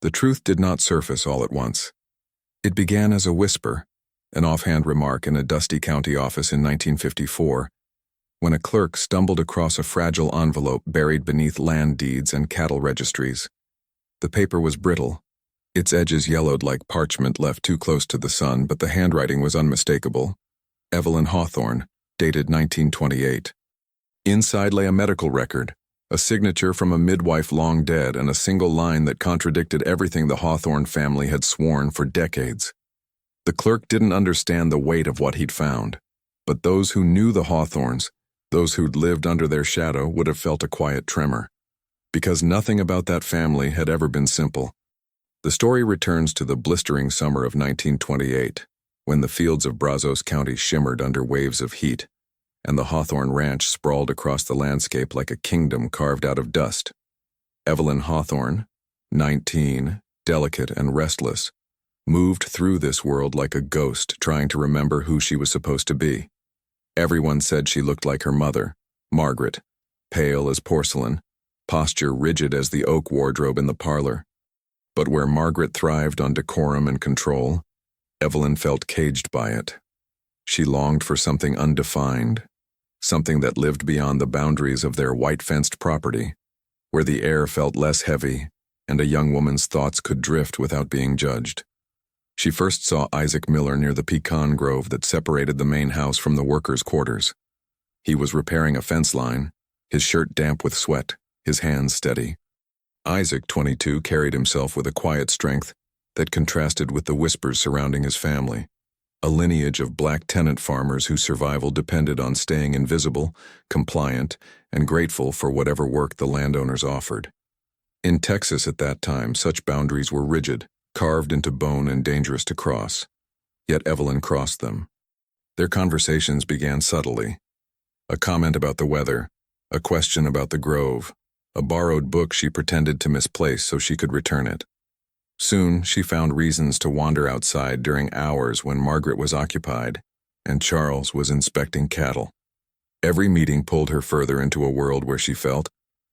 The truth did not surface all at once. It began as a whisper, an offhand remark in a dusty county office in 1954, when a clerk stumbled across a fragile envelope buried beneath land deeds and cattle registries. The paper was brittle, its edges yellowed like parchment left too close to the sun, but the handwriting was unmistakable. Evelyn Hawthorne, dated 1928. Inside lay a medical record, a signature from a midwife long dead, and a single line that contradicted everything the Hawthorne family had sworn for decades. The clerk didn't understand the weight of what he'd found, but those who knew the Hawthornes, those who'd lived under their shadow, would have felt a quiet tremor, because nothing about that family had ever been simple. The story returns to the blistering summer of 1928, when the fields of Brazos County shimmered under waves of heat, and the Hawthorne Ranch sprawled across the landscape like a kingdom carved out of dust. Evelyn Hawthorne, 19, delicate and restless, moved through this world like a ghost trying to remember who she was supposed to be. Everyone said she looked like her mother, Margaret, pale as porcelain, posture rigid as the oak wardrobe in the parlor. But where Margaret thrived on decorum and control, Evelyn felt caged by it. She longed for something undefined, something that lived beyond the boundaries of their white-fenced property, where the air felt less heavy and a young woman's thoughts could drift without being judged. She first saw Isaac Miller near the pecan grove that separated the main house from the workers' quarters. He was repairing a fence line, his shirt damp with sweat, his hands steady. Isaac, 22, carried himself with a quiet strength that contrasted with the whispers surrounding his family, a lineage of black tenant farmers whose survival depended on staying invisible, compliant, and grateful for whatever work the landowners offered. In Texas at that time, such boundaries were rigid, carved into bone and dangerous to cross. Yet Evelyn crossed them. Their conversations began subtly. A comment about the weather, a question about the grove, a borrowed book she pretended to misplace so she could return it. Soon, she found reasons to wander outside during hours when Margaret was occupied and Charles was inspecting cattle. Every meeting pulled her further into a world where she felt,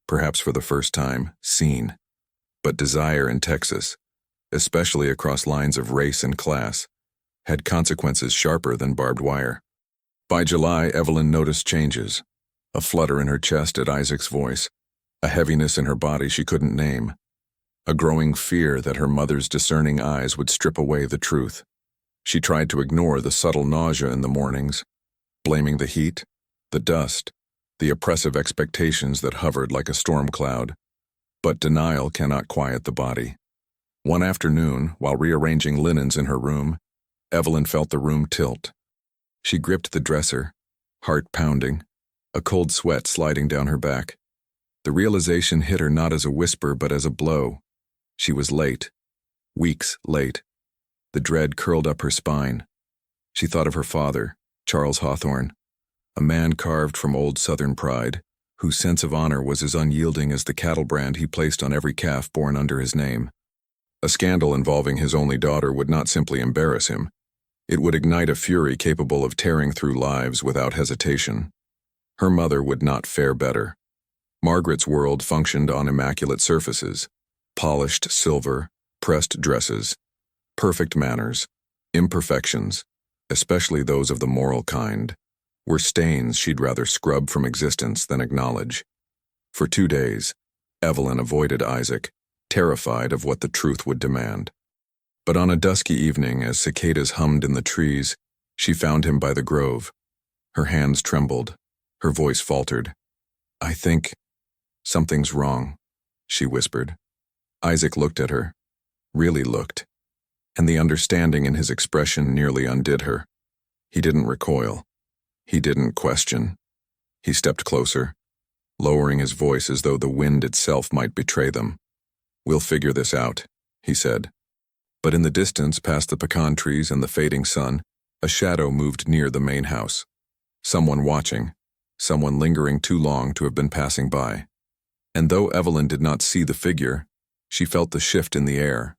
perhaps for the first time, seen. But desire in Texas, especially across lines of race and class, had consequences sharper than barbed wire. By July, Evelyn noticed changes, a flutter in her chest at Isaac's voice, a heaviness in her body she couldn't name, a growing fear that her mother's discerning eyes would strip away the truth. She tried to ignore the subtle nausea in the mornings, blaming the heat, the dust, the oppressive expectations that hovered like a storm cloud. But denial cannot quiet the body. One afternoon, while rearranging linens in her room, Evelyn felt the room tilt. She gripped the dresser, heart pounding, a cold sweat sliding down her back. The realization hit her not as a whisper but as a blow. She was late, weeks late. The dread curled up her spine. She thought of her father, Charles Hawthorne, a man carved from old Southern pride, whose sense of honor was as unyielding as the cattle brand he placed on every calf born under his name. A scandal involving his only daughter would not simply embarrass him. It would ignite a fury capable of tearing through lives without hesitation. Her mother would not fare better. Margaret's world functioned on immaculate surfaces, polished silver, pressed dresses, perfect manners. Imperfections, especially those of the moral kind, were stains she'd rather scrub from existence than acknowledge. For 2 days, Evelyn avoided Isaac, terrified of what the truth would demand. But on a dusky evening, as cicadas hummed in the trees, she found him by the grove. Her hands trembled, her voice faltered. "I think something's wrong," she whispered. Isaac looked at her, really looked, and the understanding in his expression nearly undid her. He didn't recoil. He didn't question. He stepped closer, lowering his voice as though the wind itself might betray them. "We'll figure this out," he said. But in the distance, past the pecan trees and the fading sun, a shadow moved near the main house. Someone watching, someone lingering too long to have been passing by. And though Evelyn did not see the figure, she felt the shift in the air,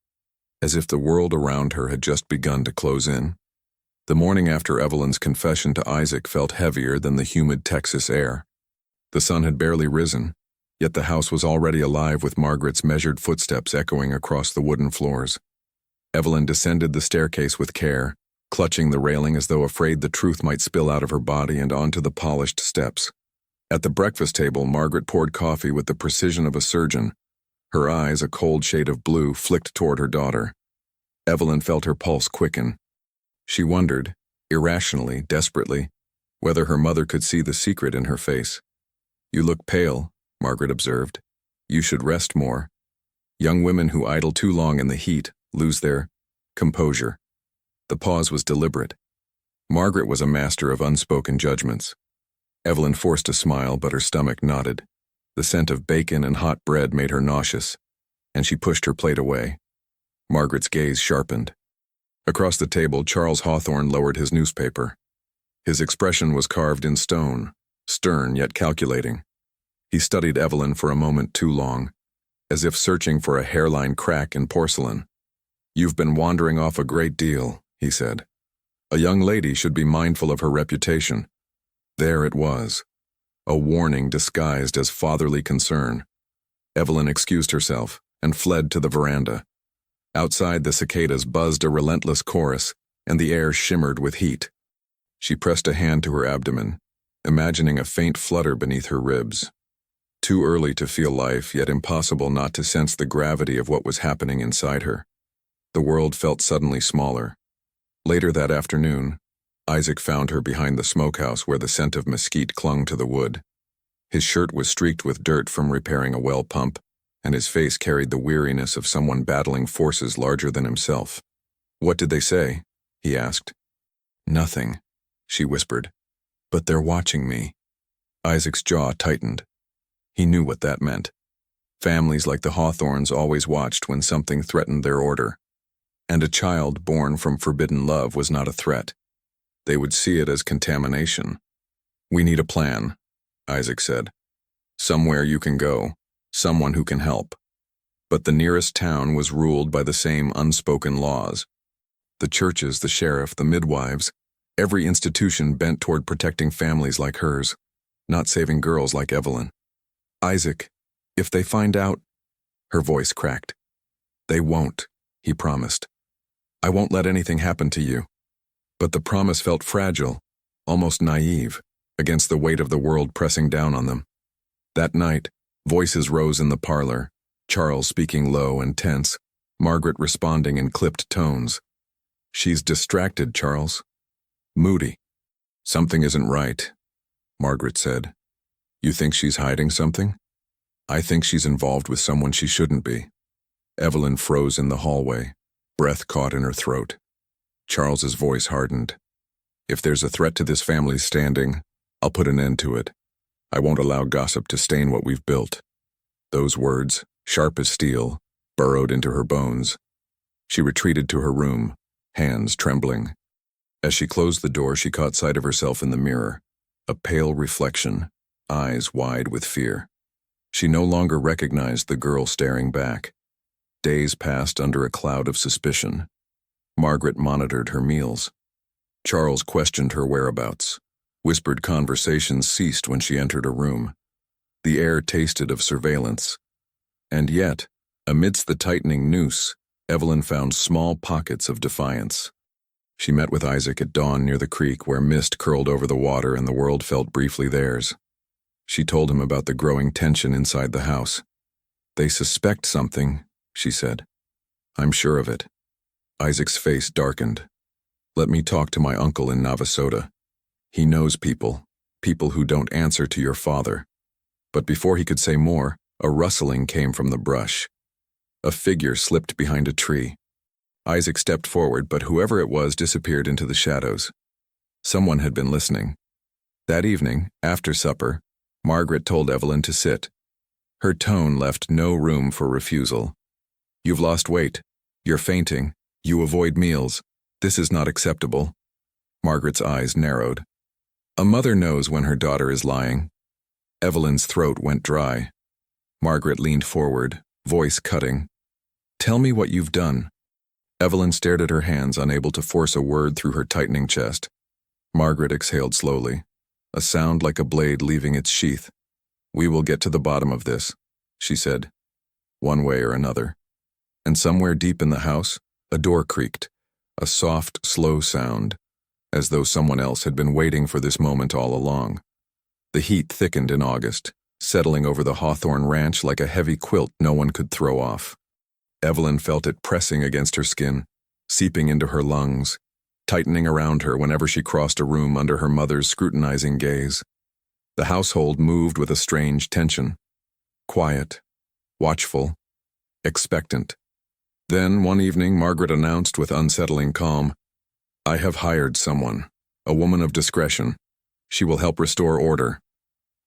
as if the world around her had just begun to close in. The morning after Evelyn's confession to Isaac felt heavier than the humid Texas air. The sun had barely risen, Yet the house was already alive with Margaret's measured footsteps echoing across the wooden floors. Evelyn descended the staircase with care, clutching the railing as though afraid the truth might spill out of her body and onto the polished steps. At the breakfast table, Margaret poured coffee with the precision of a surgeon. Her eyes, a cold shade of blue, flicked toward her daughter. Evelyn felt her pulse quicken. She wondered, irrationally, desperately, whether her mother could see the secret in her face. "You look pale," Margaret observed. "You should rest more. Young women who idle too long in the heat lose their composure." The pause was deliberate. Margaret was a master of unspoken judgments. Evelyn forced a smile, but her stomach knotted. The scent of bacon and hot bread made her nauseous, and she pushed her plate away. Margaret's gaze sharpened. Across the table, Charles Hawthorne lowered his newspaper. His expression was carved in stone, stern yet calculating. He studied Evelyn for a moment too long, as if searching for a hairline crack in porcelain. "You've been wandering off a great deal," he said. "A young lady should be mindful of her reputation." There it was, a warning disguised as fatherly concern. Evelyn excused herself and fled to the veranda. Outside, the cicadas buzzed a relentless chorus, and the air shimmered with heat. She pressed a hand to her abdomen, imagining a faint flutter beneath her ribs. Too early to feel life, yet impossible not to sense the gravity of what was happening inside her. The world felt suddenly smaller. Later that afternoon, Isaac found her behind the smokehouse where the scent of mesquite clung to the wood. His shirt was streaked with dirt from repairing a well pump, and his face carried the weariness of someone battling forces larger than himself. "What did they say?" he asked. "Nothing," she whispered. "But they're watching me." Isaac's jaw tightened. He knew what that meant. Families like the Hawthornes always watched when something threatened their order. And a child born from forbidden love was not a threat. They would see it as contamination. "We need a plan," Isaac said. "Somewhere you can go, someone who can help." But the nearest town was ruled by the same unspoken laws. The churches, the sheriff, the midwives, every institution bent toward protecting families like hers, not saving girls like Evelyn. "Isaac, if they find out—" Her voice cracked. "They won't," he promised. "I won't let anything happen to you." But the promise felt fragile, almost naive, against the weight of the world pressing down on them. That night, voices rose in the parlor, Charles speaking low and tense, Margaret responding in clipped tones. "She's distracted, Charles. Moody." "Something isn't right," Margaret said. "You think she's hiding something?" "I think she's involved with someone she shouldn't be." Evelyn froze in the hallway, breath caught in her throat. Charles's voice hardened. "If there's a threat to this family's standing, I'll put an end to it. I won't allow gossip to stain what we've built." Those words, sharp as steel, burrowed into her bones. She retreated to her room, hands trembling. As she closed the door, she caught sight of herself in the mirror, a pale reflection, eyes wide with fear. She no longer recognized the girl staring back. Days passed under a cloud of suspicion. Margaret monitored her meals. Charles questioned her whereabouts. Whispered conversations ceased when she entered a room. The air tasted of surveillance. And yet, amidst the tightening noose, Evelyn found small pockets of defiance. She met with Isaac at dawn near the creek where mist curled over the water and the world felt briefly theirs. She told him about the growing tension inside the house. "They suspect something," she said. "I'm sure of it." Isaac's face darkened. "Let me talk to my uncle in Navasota. He knows people who don't answer to your father." But before he could say more, a rustling came from the brush. A figure slipped behind a tree. Isaac stepped forward, but whoever it was disappeared into the shadows. Someone had been listening. That evening, after supper, Margaret told Evelyn to sit. Her tone left no room for refusal. "You've lost weight. You're fainting. You avoid meals. This is not acceptable." Margaret's eyes narrowed. A mother knows when her daughter is lying. Evelyn's throat went dry. Margaret leaned forward, voice cutting. "Tell me what you've done." Evelyn stared at her hands, unable to force a word through her tightening chest. Margaret exhaled slowly, a sound like a blade leaving its sheath. "We will get to the bottom of this," she said, "one way or another." And somewhere deep in the house, a door creaked, a soft, slow sound, as though someone else had been waiting for this moment all along. The heat thickened in August, settling over the Hawthorne ranch like a heavy quilt no one could throw off. Evelyn felt it pressing against her skin, seeping into her lungs, tightening around her whenever she crossed a room under her mother's scrutinizing gaze. The household moved with a strange tension, quiet, watchful, expectant. Then, one evening, Margaret announced with unsettling calm, "I have hired someone, a woman of discretion. She will help restore order."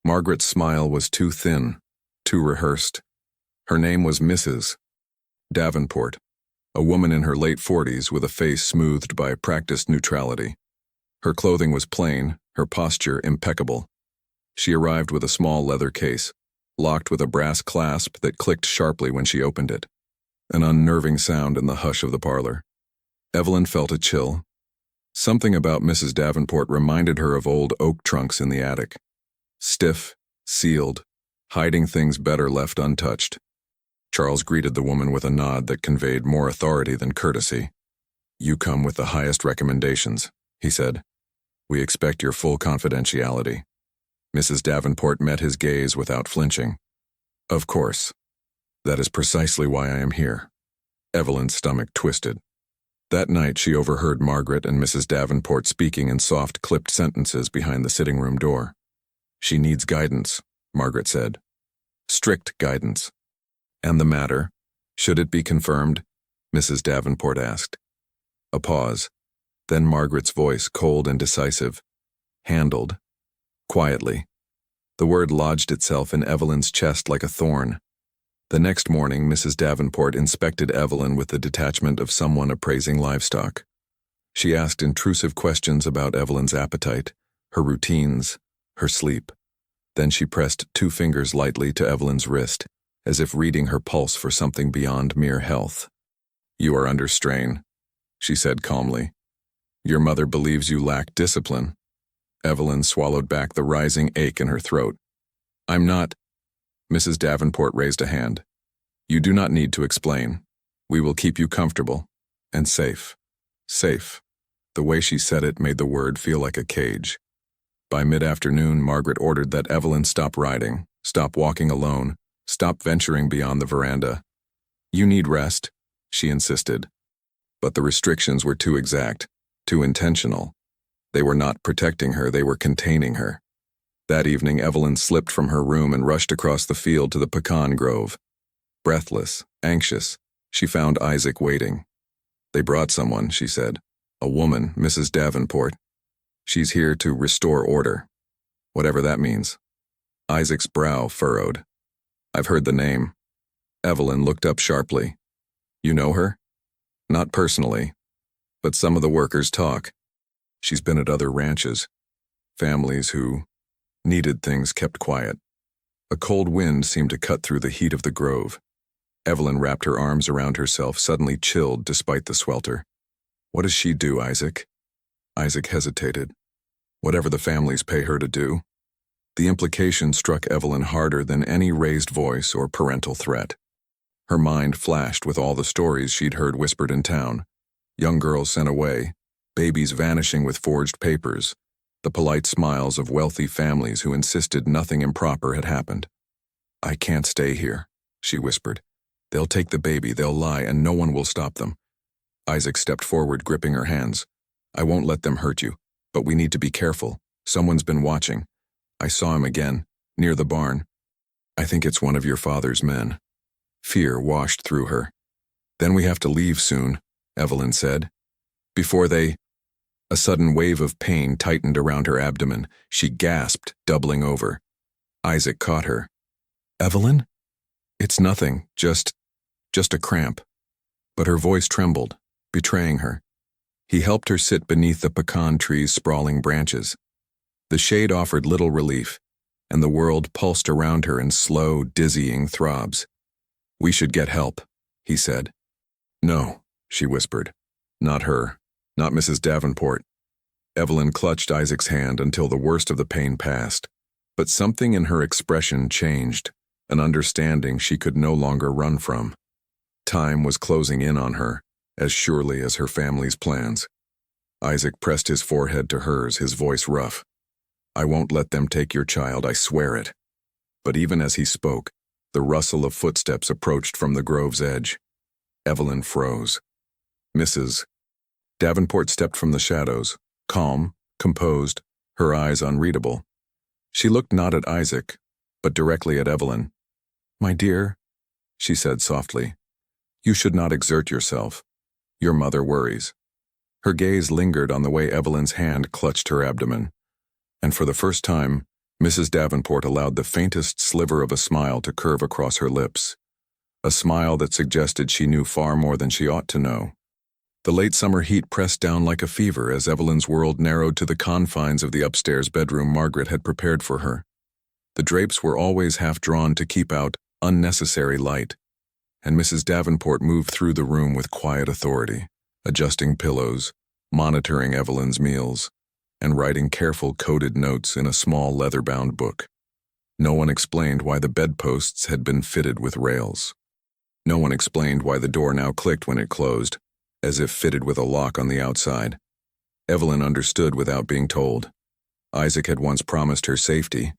Margaret's smile was too thin, too rehearsed. Her name was Mrs. Davenport, a woman in her late 40s with a face smoothed by practiced neutrality. Her clothing was plain, her posture impeccable. She arrived with a small leather case, locked with a brass clasp that clicked sharply when she opened it, an unnerving sound in the hush of the parlor. Evelyn felt a chill. Something about Mrs. Davenport reminded her of old oak trunks in the attic. Stiff, sealed, hiding things better left untouched. Charles greeted the woman with a nod that conveyed more authority than courtesy. "You come with the highest recommendations," he said. "We expect your full confidentiality." Mrs. Davenport met his gaze without flinching. "Of course. That is precisely why I am here." Evelyn's stomach twisted. That night she overheard Margaret and Mrs. Davenport speaking in soft, clipped sentences behind the sitting room door. "She needs guidance," Margaret said. "Strict guidance." "And the matter? Should it be confirmed?" Mrs. Davenport asked. A pause. Then Margaret's voice, cold and decisive. "Handled." Quietly. The word lodged itself in Evelyn's chest like a thorn. The next morning, Mrs. Davenport inspected Evelyn with the detachment of someone appraising livestock. She asked intrusive questions about Evelyn's appetite, her routines, her sleep. Then she pressed 2 fingers lightly to Evelyn's wrist, as if reading her pulse for something beyond mere health. "You are under strain," she said calmly. "Your mother believes you lack discipline." Evelyn swallowed back the rising ache in her throat. "I'm not—" Mrs. Davenport raised a hand. "You do not need to explain. We will keep you comfortable and safe." Safe. The way she said it made the word feel like a cage. By mid-afternoon, Margaret ordered that Evelyn stop riding, stop walking alone, stop venturing beyond the veranda. "You need rest," she insisted. But the restrictions were too exact, too intentional. They were not protecting her, they were containing her. That evening, Evelyn slipped from her room and rushed across the field to the pecan grove. Breathless, anxious, she found Isaac waiting. "They brought someone," she said. "A woman, Mrs. Davenport. She's here to restore order. Whatever that means." Isaac's brow furrowed. "I've heard the name." Evelyn looked up sharply. "You know her?" "Not personally, but some of the workers talk. She's been at other ranches. Families who needed things kept quiet." A cold wind seemed to cut through the heat of the grove. Evelyn wrapped her arms around herself, suddenly chilled despite the swelter. "What does she do, Isaac?" Isaac hesitated. "Whatever the families pay her to do." The implication struck Evelyn harder than any raised voice or parental threat. Her mind flashed with all the stories she'd heard whispered in town. Young girls sent away, babies vanishing with forged papers, the polite smiles of wealthy families who insisted nothing improper had happened. "I can't stay here," she whispered. "They'll take the baby, they'll lie, and no one will stop them." Isaac stepped forward, gripping her hands. "I won't let them hurt you, but we need to be careful. Someone's been watching. I saw him again, near the barn. I think it's one of your father's men." Fear washed through her. "Then we have to leave soon," Evelyn said. "Before they—" A sudden wave of pain tightened around her abdomen. She gasped, doubling over. Isaac caught her. "Evelyn?" "It's nothing, just a cramp." But her voice trembled, betraying her. He helped her sit beneath the pecan tree's sprawling branches. The shade offered little relief, and the world pulsed around her in slow, dizzying throbs. "We should get help," he said. "No," she whispered. "Not her. Not Mrs. Davenport." Evelyn clutched Isaac's hand until the worst of the pain passed. But something in her expression changed, an understanding she could no longer run from. Time was closing in on her, as surely as her family's plans. Isaac pressed his forehead to hers, his voice rough. "I won't let them take your child, I swear it." But even as he spoke, the rustle of footsteps approached from the grove's edge. Evelyn froze. Mrs. Davenport stepped from the shadows, calm, composed, her eyes unreadable. She looked not at Isaac, but directly at Evelyn. "My dear," she said softly, "you should not exert yourself. Your mother worries." Her gaze lingered on the way Evelyn's hand clutched her abdomen, and for the first time, Mrs. Davenport allowed the faintest sliver of a smile to curve across her lips, a smile that suggested she knew far more than she ought to know. The late summer heat pressed down like a fever as Evelyn's world narrowed to the confines of the upstairs bedroom Margaret had prepared for her. The drapes were always half drawn to keep out unnecessary light, and Mrs. Davenport moved through the room with quiet authority, adjusting pillows, monitoring Evelyn's meals, and writing careful coded notes in a small leather-bound book. No one explained why the bedposts had been fitted with rails. No one explained why the door now clicked when it closed, as if fitted with a lock on the outside. Evelyn understood without being told. Isaac had once promised her safety,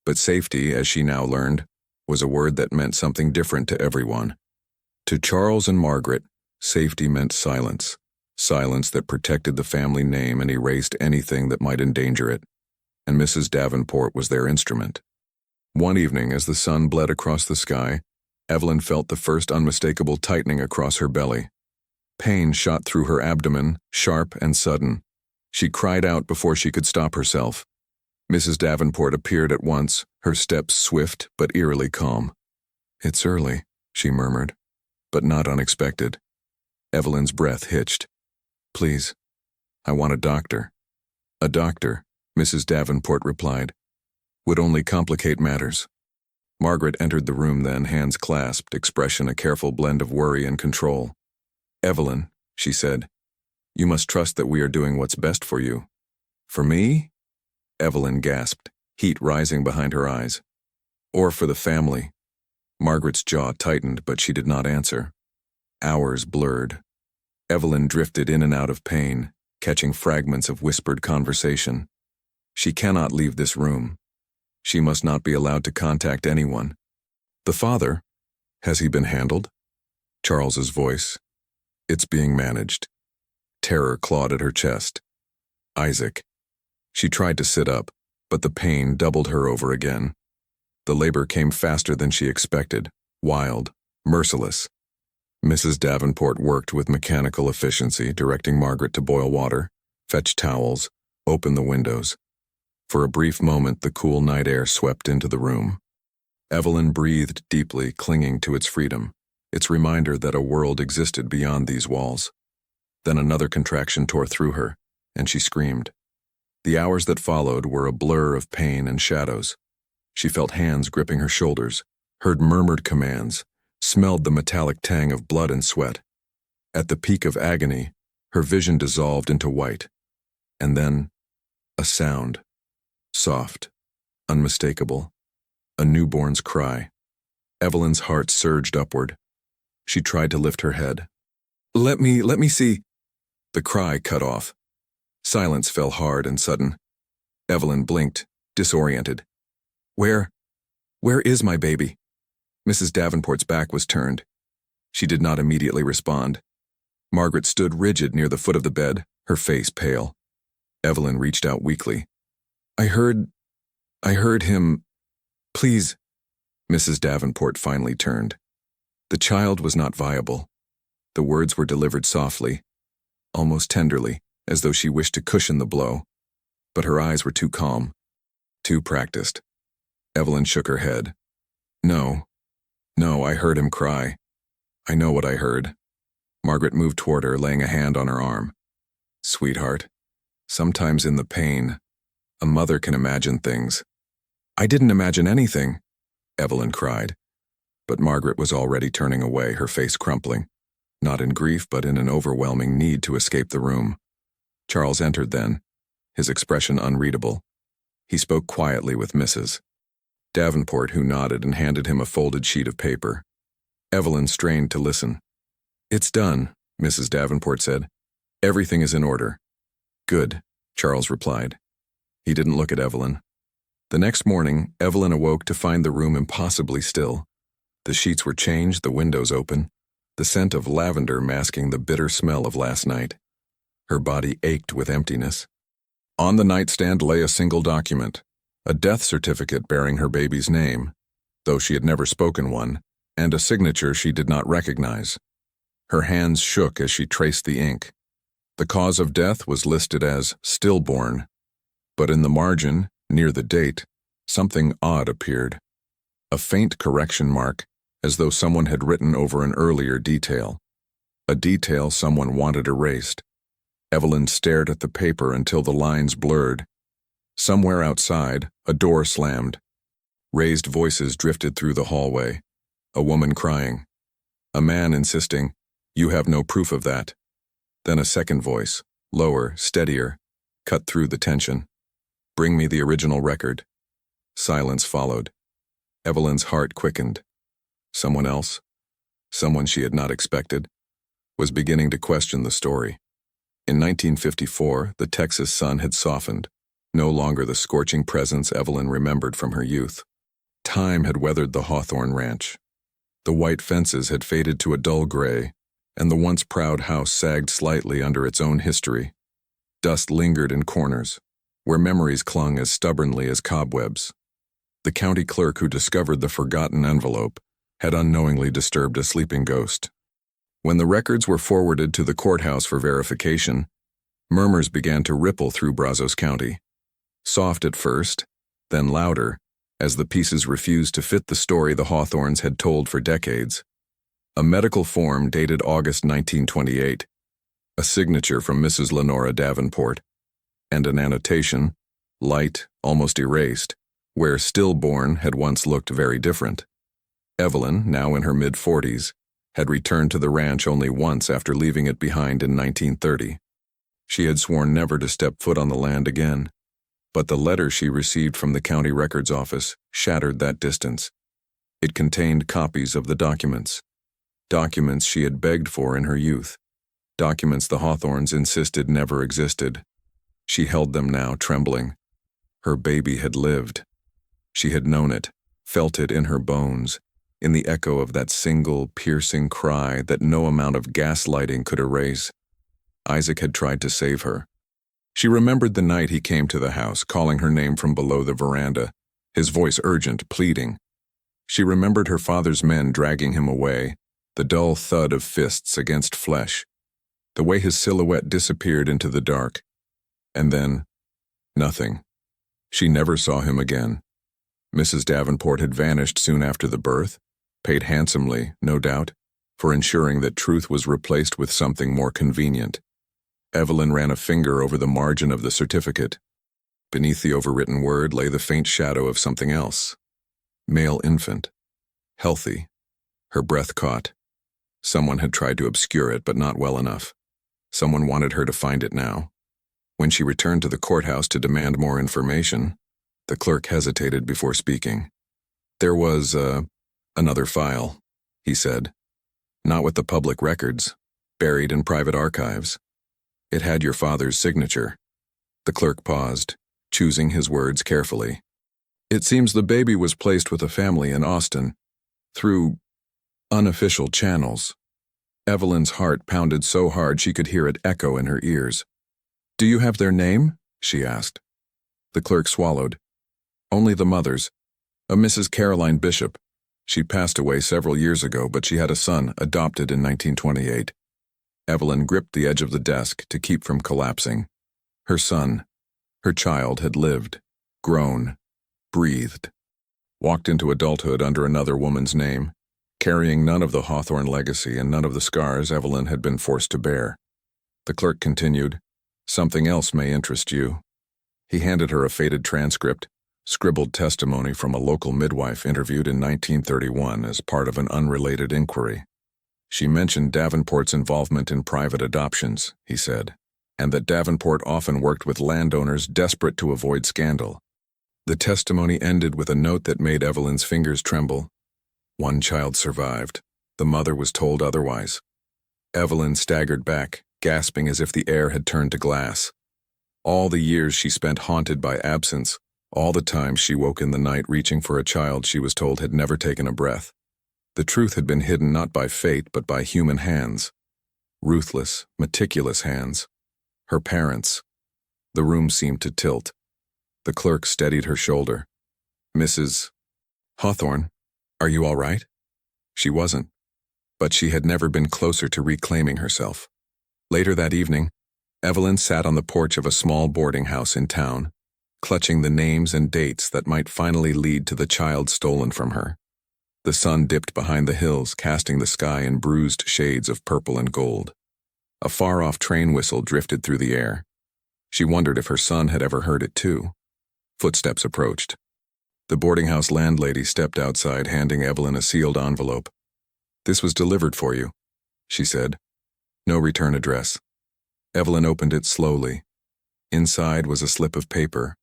but safety, as she now learned, was a word that meant something different to everyone. To Charles and Margaret, safety meant silence. Silence that protected the family name and erased anything that might endanger it, and Mrs. Davenport was their instrument. One evening, as the sun bled across the sky, Evelyn felt the first unmistakable tightening across her belly. Pain shot through her abdomen, sharp and sudden. She cried out before she could stop herself. Mrs. Davenport appeared at once, her steps swift but eerily calm. "It's early," she murmured, but not unexpected. Evelyn's breath hitched. "Please, I want a doctor." "A doctor," Mrs. Davenport replied, "would only complicate matters." Margaret entered the room then, hands clasped, expression a careful blend of worry and control. "Evelyn," she said, "you must trust that we are doing what's best for you." "For me?" Evelyn gasped, heat rising behind her eyes. "Or for the family." Margaret's jaw tightened, but she did not answer. Hours blurred. Evelyn drifted in and out of pain, catching fragments of whispered conversation. "She cannot leave this room. She must not be allowed to contact anyone." "The father? Has he been handled?" Charles's voice. "It's being managed." Terror clawed at her chest. "Isaac." She tried to sit up, but the pain doubled her over again. The labor came faster than she expected, wild, merciless. Mrs. Davenport worked with mechanical efficiency, directing Margaret to boil water, fetch towels, open the windows. For a brief moment, the cool night air swept into the room. Evelyn breathed deeply, clinging to its freedom, its reminder that a world existed beyond these walls. Then another contraction tore through her, and she screamed. The hours that followed were a blur of pain and shadows. She felt hands gripping her shoulders, heard murmured commands, smelled the metallic tang of blood and sweat. At the peak of agony, her vision dissolved into white. And then, a sound. Soft, unmistakable. A newborn's cry. Evelyn's heart surged upward. She tried to lift her head. Let me see." The cry cut off. Silence fell hard and sudden. Evelyn blinked, disoriented. Where is my baby?" Mrs. Davenport's back was turned. She did not immediately respond. Margaret stood rigid near the foot of the bed, her face pale. Evelyn reached out weakly. I heard him. Please." Mrs. Davenport finally turned. The child was not viable. The words were delivered softly, almost tenderly, as though she wished to cushion the blow. But her eyes were too calm, too practiced. Evelyn shook her head. No, I heard him cry. I know what I heard." Margaret moved toward her, laying a hand on her arm. "Sweetheart, sometimes in the pain, a mother can imagine things." "I didn't imagine anything," Evelyn cried. But Margaret was already turning away, her face crumpling, not in grief but in an overwhelming need to escape the room. Charles entered then, his expression unreadable. He spoke quietly with Mrs. Davenport, who nodded and handed him a folded sheet of paper. Evelyn strained to listen. "It's done," Mrs. Davenport said. "Everything is in order." "Good," Charles replied. He didn't look at Evelyn. The next morning, Evelyn awoke to find the room impossibly still. The sheets were changed, the windows open, the scent of lavender masking the bitter smell of last night. Her body ached with emptiness. On the nightstand lay a single document, a death certificate bearing her baby's name, though she had never spoken one, and a signature she did not recognize. Her hands shook as she traced the ink. The cause of death was listed as stillborn, but in the margin, near the date, something odd appeared. A faint correction mark, as though someone had written over an earlier detail. A detail someone wanted erased. Evelyn stared at the paper until the lines blurred. Somewhere outside, a door slammed. Raised voices drifted through the hallway. A woman crying. A man insisting, "You have no proof of that." Then a second voice, lower, steadier, cut through the tension. "Bring me the original record." Silence followed. Evelyn's heart quickened. Someone else, someone she had not expected, was beginning to question the story. In 1954, the Texas sun had softened, no longer the scorching presence Evelyn remembered from her youth. Time had weathered the Hawthorne ranch. The white fences had faded to a dull gray, and the once proud house sagged slightly under its own history. Dust lingered in corners, where memories clung as stubbornly as cobwebs. The county clerk who discovered the forgotten envelope had unknowingly disturbed a sleeping ghost. When the records were forwarded to the courthouse for verification, murmurs began to ripple through Brazos County. Soft at first, then louder, as the pieces refused to fit the story the Hawthornes had told for decades. A medical form dated August 1928, a signature from Mrs. Lenora Davenport, and an annotation, light, almost erased, where stillborn had once looked very different. Evelyn, now in her mid-40s, had returned to the ranch only once after leaving it behind in 1930. She had sworn never to step foot on the land again, but the letter she received from the county records office shattered that distance. It contained copies of the documents she had begged for in her youth, documents the Hawthornes insisted never existed. She held them now, trembling. Her baby had lived. She had known it, felt it in her bones, in the echo of that single, piercing cry that no amount of gaslighting could erase. Isaac had tried to save her. She remembered the night he came to the house, calling her name from below the veranda, his voice urgent, pleading. She remembered her father's men dragging him away, the dull thud of fists against flesh, the way his silhouette disappeared into the dark. And then, nothing. She never saw him again. Mrs. Davenport had vanished soon after the birth, paid handsomely, no doubt, for ensuring that truth was replaced with something more convenient. Evelyn ran a finger over the margin of the certificate. Beneath the overwritten word lay the faint shadow of something else. Male infant. Healthy. Her breath caught. Someone had tried to obscure it, but not well enough. Someone wanted her to find it now. When she returned to the courthouse to demand more information, the clerk hesitated before speaking. "There was, another file," he said. "Not with the public records, buried in private archives. It had your father's signature." The clerk paused, choosing his words carefully. "It seems the baby was placed with a family in Austin, through unofficial channels." Evelyn's heart pounded so hard she could hear it echo in her ears. "Do you have their name?" she asked. The clerk swallowed. "Only the mother's, a Mrs. Caroline Bishop. She passed away several years ago, but she had a son, adopted in 1928. Evelyn gripped the edge of the desk to keep from collapsing. Her son, her child, had lived, grown, breathed, walked into adulthood under another woman's name, carrying none of the Hawthorne legacy and none of the scars Evelyn had been forced to bear. The clerk continued, "Something else may interest you." He handed her a faded transcript, scribbled testimony from a local midwife interviewed in 1931 as part of an unrelated inquiry. She mentioned Davenport's involvement in private adoptions, he said, and that Davenport often worked with landowners desperate to avoid scandal. The testimony ended with a note that made Evelyn's fingers tremble. One child survived. The mother was told otherwise. Evelyn staggered back, gasping as if the air had turned to glass. All the years she spent haunted by absence, all the times she woke in the night reaching for a child she was told had never taken a breath. The truth had been hidden not by fate but by human hands. Ruthless, meticulous hands. Her parents. The room seemed to tilt. The clerk steadied her shoulder. "Mrs. Hawthorne, are you all right?" She wasn't, but she had never been closer to reclaiming herself. Later that evening, Evelyn sat on the porch of a small boarding house in town, clutching the names and dates that might finally lead to the child stolen from her. The sun dipped behind the hills, casting the sky in bruised shades of purple and gold. A far-off train whistle drifted through the air. She wondered if her son had ever heard it too. Footsteps approached. The boarding house landlady stepped outside, handing Evelyn a sealed envelope. "This was delivered for you," she said. "No return address." Evelyn opened it slowly. Inside was a slip of paper,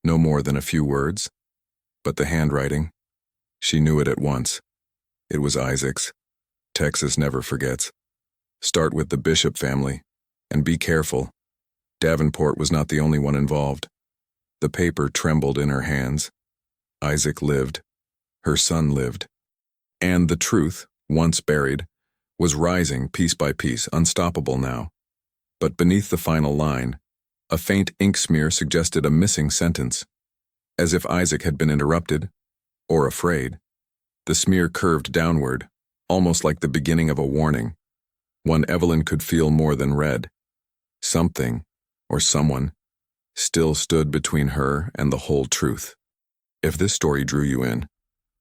no more than a few words, but the handwriting, she knew it at once. It was Isaac's. Texas never forgets. "Start with the Bishop family, and be careful." Davenport was not the only one involved. The paper trembled in her hands. Isaac lived. Her son lived. And the truth, once buried, was rising piece by piece, unstoppable now. But beneath the final line, a faint ink smear suggested a missing sentence. As if Isaac had been interrupted, or afraid. The smear curved downward, almost like the beginning of a warning. One Evelyn could feel more than read. Something, or someone, still stood between her and the whole truth. If this story drew you in,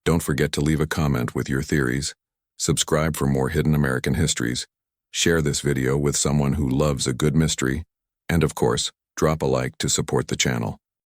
don't forget to leave a comment with your theories, subscribe for more hidden American histories, share this video with someone who loves a good mystery, and of course, drop a like to support the channel.